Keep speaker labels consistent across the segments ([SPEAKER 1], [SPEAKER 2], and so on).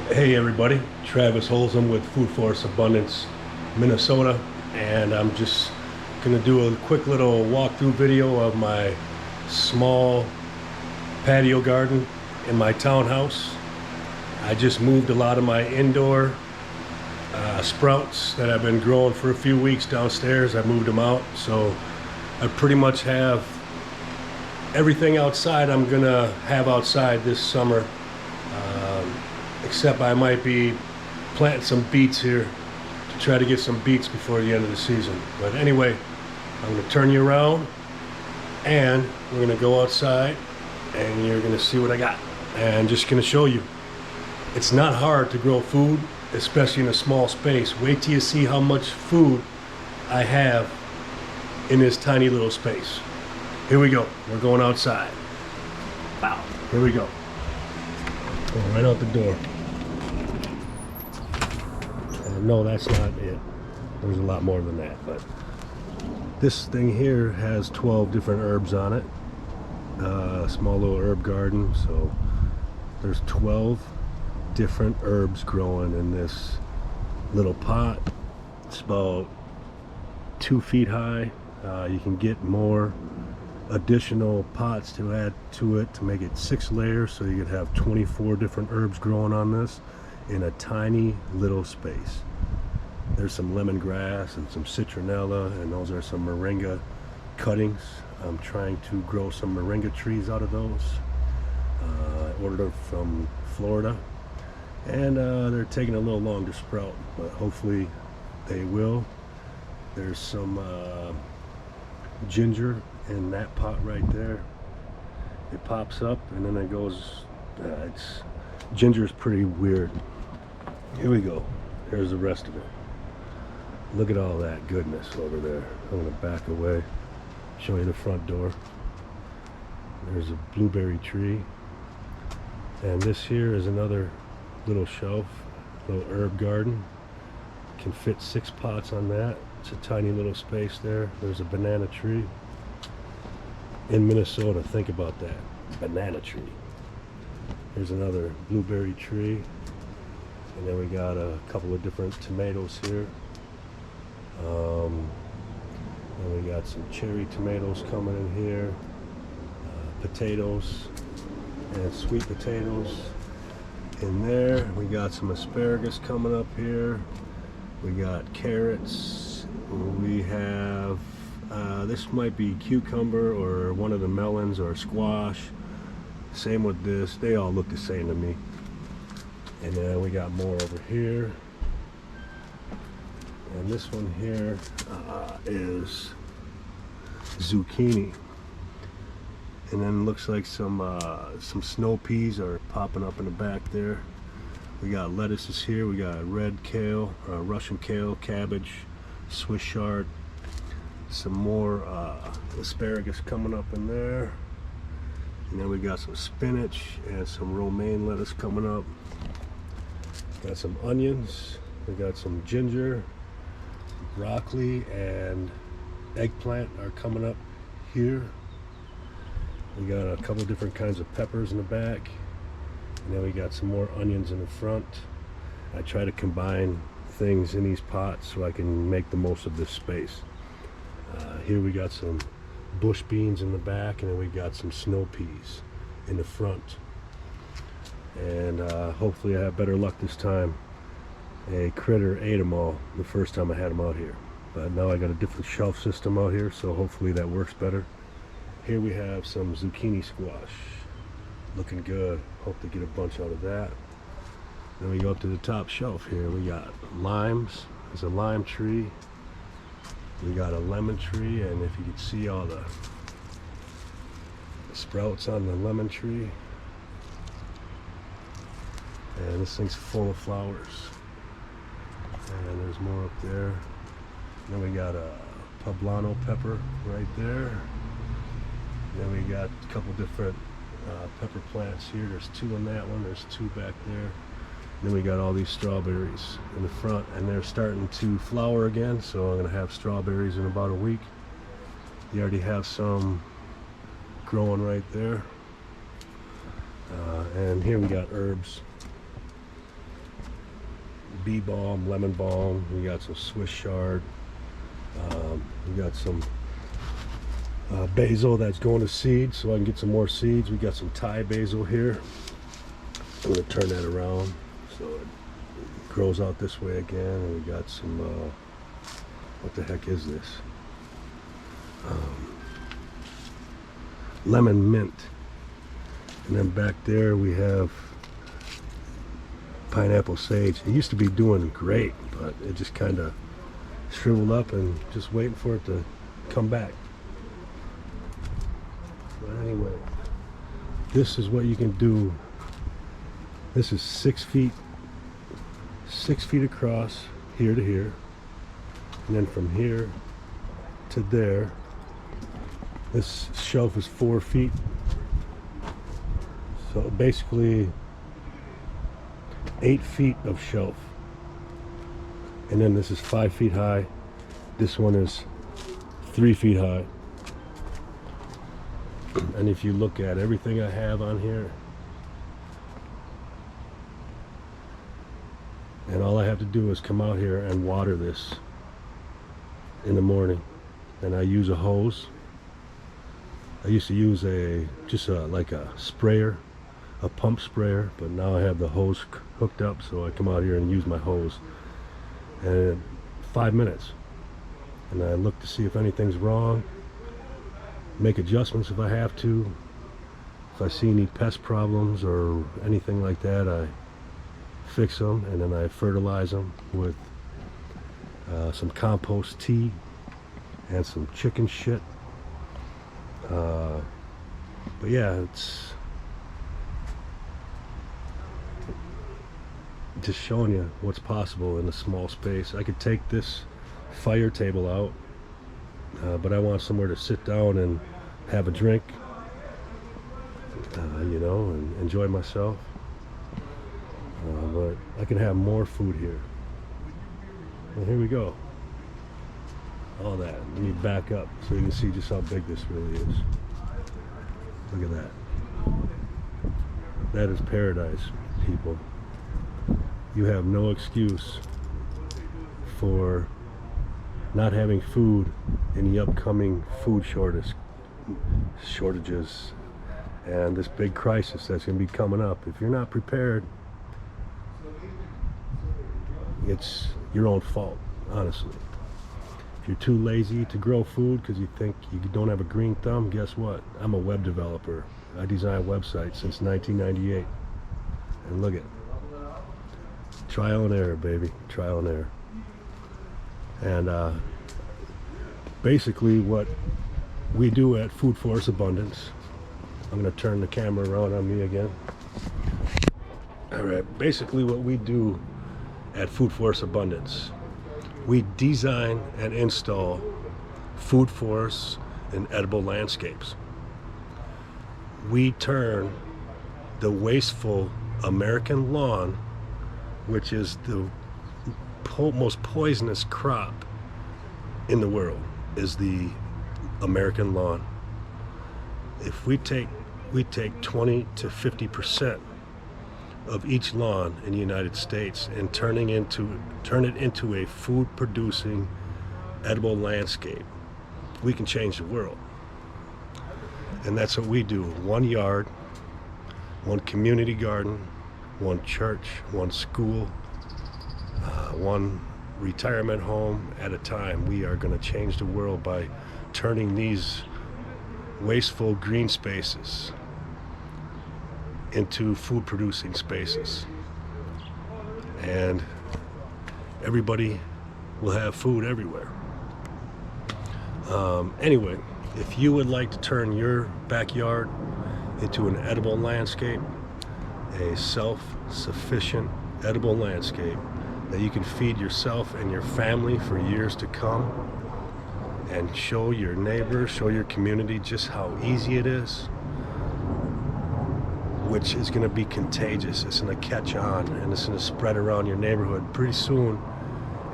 [SPEAKER 1] Hey everybody, Travis Holzum with Food Forest Abundance, Minnesota, and I'm just gonna do a quick little walkthrough video of my small patio garden in my townhouse. I just moved a lot of my indoor sprouts that I've been growing for a few weeks downstairs. I moved them out, so I pretty much have everything outside I'm gonna have outside this summer. Except I might be planting some beets here to try to get some beets before the end of the season. But anyway, I'm going to turn you around and we're going to go outside and you're going to see what I got. And just going to show you. It's not hard to grow food, especially in a small space. Wait till you see how much food I have in this tiny little space. Here we go. We're going outside. Wow. Here we go. Going right out the door. No, that's not it. There's a lot more than that, but this thing here has 12 different herbs on it. Small little herb garden, so there's 12 different herbs growing in this little pot. It's about 2 feet high. You can get more additional pots to add to it to make it 6 layers, so you could have 24 different herbs growing on this in a tiny little space. There's some lemongrass and some citronella, and those are some moringa cuttings. I'm trying to grow some moringa trees out of those. I ordered them from Florida, and they're taking a little long to sprout, but hopefully they will. There's some ginger in that pot right there. It pops up and then it goes, ginger is pretty weird. Here we go. Here's the rest of it. Look at all that goodness over there. I'm gonna back away, show you the front door. There's a blueberry tree. And this here is another little shelf, little herb garden. Can fit 6 pots on that. It's a tiny little space there. There's a banana tree. In Minnesota, think about that. Banana tree. Here's another blueberry tree. And then we got a couple of different tomatoes here. And we got some cherry tomatoes coming in here. Potatoes and sweet potatoes in there. We got some asparagus coming up here. We got carrots. We have this might be cucumber or one of the melons or squash. Same with this. They all look the same to me. And then we got more over here. And this one here is zucchini. And then looks like some snow peas are popping up in the back there. We got lettuces here. We got red kale, Russian kale, cabbage, Swiss chard. Some more asparagus coming up in there. And then we got some spinach and some romaine lettuce coming up. Got some onions. We got some ginger, broccoli, and eggplant are coming up here. We got a couple different kinds of peppers in the back. And then we got some more onions in the front. I try to combine things in these pots so I can make the most of this space. Here we got some bush beans in the back, and then we got some snow peas in the front. And hopefully I have better luck this time. A critter ate them all the first time I had them out here, but now I got a different shelf system out here, so hopefully that works better. Here we have some zucchini squash, looking good. Hope to get a bunch out of that. Then we go up to the top shelf here. We got limes. There's a lime tree. We got a lemon tree, and if you can see all the sprouts on the lemon tree. And this thing's full of flowers. And there's more up there. Then we got a poblano pepper right there. Then we got a couple different pepper plants here. There's 2 in that one. There's 2 back there. Then we got all these strawberries in the front, and they're starting to flower again, so I'm gonna have strawberries in about a week. You already have some growing right there. And here we got herbs. bee balm, lemon balm. We got some Swiss chard. We got some basil that's going to seed, so I can get some more seeds. We got some Thai basil here. I'm going to turn that around so it grows out this way again. And we got some, what the heck is this? Lemon mint. And then back there we have pineapple sage. It used to be doing great, but it just kind of shriveled up and just waiting for it to come back. But anyway, this is what you can do. This is 6 feet across, here to here, and then from here to there. This shelf is 4 feet, so basically 8 feet of shelf. And then this is 5 feet high. This one is 3 feet high. And if you look at everything I have on here, and all I have to do is come out here and water this in the morning. And I use a hose. I used to use like a sprayer, a pump sprayer, but now I have the hose hooked up, so I come out here and use my hose. And 5 minutes. And I look to see if anything's wrong, make adjustments if I have to. If I see any pest problems or anything like that, I fix them, and then I fertilize them with some compost tea and some chicken shit. But yeah, it's just showing you what's possible in a small space. I could take this fire table out, but I want somewhere to sit down and have a drink, you know, and enjoy myself. But I can have more food here. And here we go. All that. Let me back up so you can see just how big this really is. Look at that. That is paradise, people. You have no excuse for not having food in the upcoming food shortages and this big crisis that's going to be coming up. If you're not prepared, it's your own fault, honestly. If you're too lazy to grow food because you think you don't have a green thumb, guess what? I'm a web developer. I design websites since 1998. And look at trial and error, baby. Trial and error. And basically what we do at Food Force Abundance, I'm going to turn the camera around on me again. All right, basically what we do at Food Force Abundance, we design and install food forests and edible landscapes. We turn the wasteful American lawn, which is the most poisonous crop in the world, is the American lawn. If we take 20 to 50% of each lawn in the United States and turn it into a food producing edible landscape, we can change the world. And that's what we do. One yard, one community garden, one church, one school, one retirement home at a time. We are going to change the world by turning these wasteful green spaces into food producing spaces, and everybody will have food everywhere. Anyway, if you would like to turn your backyard into an edible landscape, a self-sufficient edible landscape that you can feed yourself and your family for years to come, and show your neighbors, show your community just how easy it is, which is going to be contagious. It's going to catch on, and it's going to spread around your neighborhood. Pretty soon,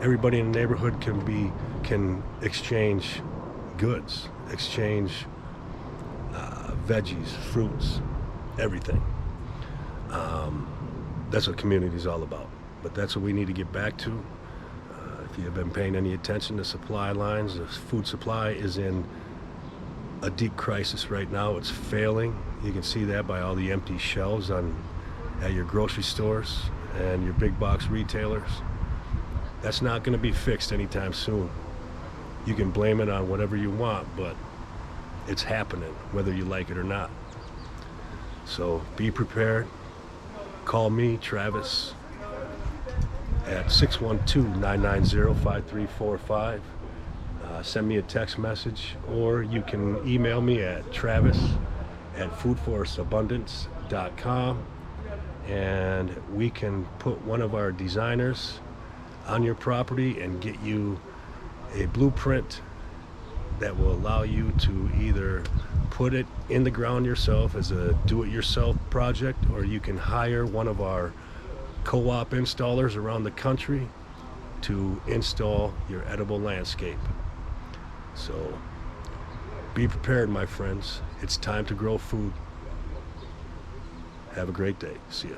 [SPEAKER 1] everybody in the neighborhood can exchange goods, exchange veggies, fruits, everything. That's what community is all about. but that's what we need to get back to. If you've been paying any attention to supply lines, the food supply is in a deep crisis right now. It's failing. You can see that by all the empty shelves at your grocery stores and your big box retailers. That's not going to be fixed anytime soon. You can blame it on whatever you want, but it's happening whether you like it or not. So be prepared. Call me, Travis, at 612-990-5345. Send me a text message, or you can email me at travis@foodforceabundance.com, and we can put one of our designers on your property and get you a blueprint that will allow you to either put it in the ground yourself as a do-it-yourself project, or you can hire one of our co-op installers around the country to install your edible landscape. So be prepared, my friends. It's time to grow food. Have a great day. See ya.